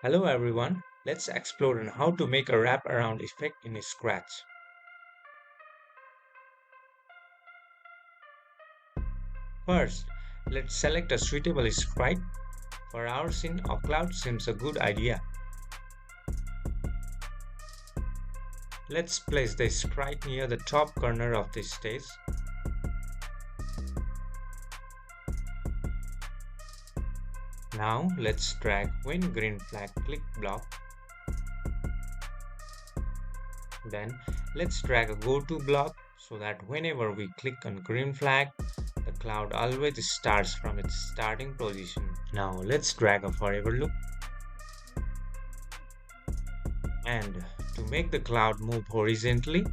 Hello everyone, let's explore on how to make a wraparound effect in Scratch. First, let's select a suitable sprite. For our scene, a cloud seems a good idea. Let's place the sprite near the top corner of the stage. Now let's drag when green flag click block. Then let's drag a go to block so that whenever we click on green flag, the cloud always starts from its starting position. Now let's drag a forever loop. And to make the cloud move horizontally,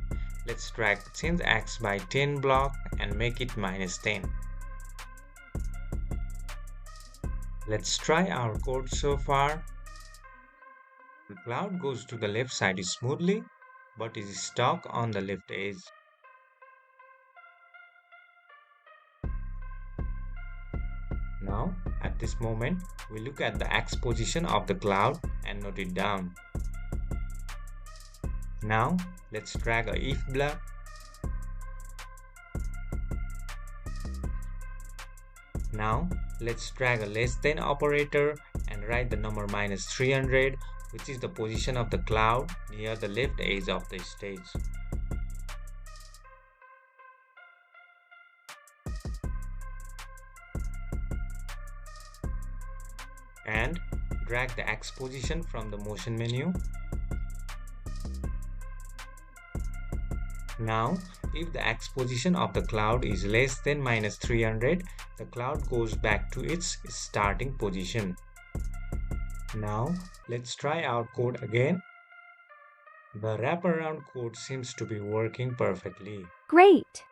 let's drag change x by 10 block and make it minus 10. Let's try our code so far. The cloud goes to the left side smoothly, but is stuck on the left edge. Now, at this moment, we look at the x position of the cloud and note it down. Now, let's drag a if block. Now, let's drag a less than operator and write the number minus 300, which is the position of the cloud near the left edge of the stage. And drag the X position from the motion menu. Now, if the X position of the cloud is less than minus 300, the cloud goes back to its starting position. Now, let's try our code again. The wraparound code seems to be working perfectly. Great!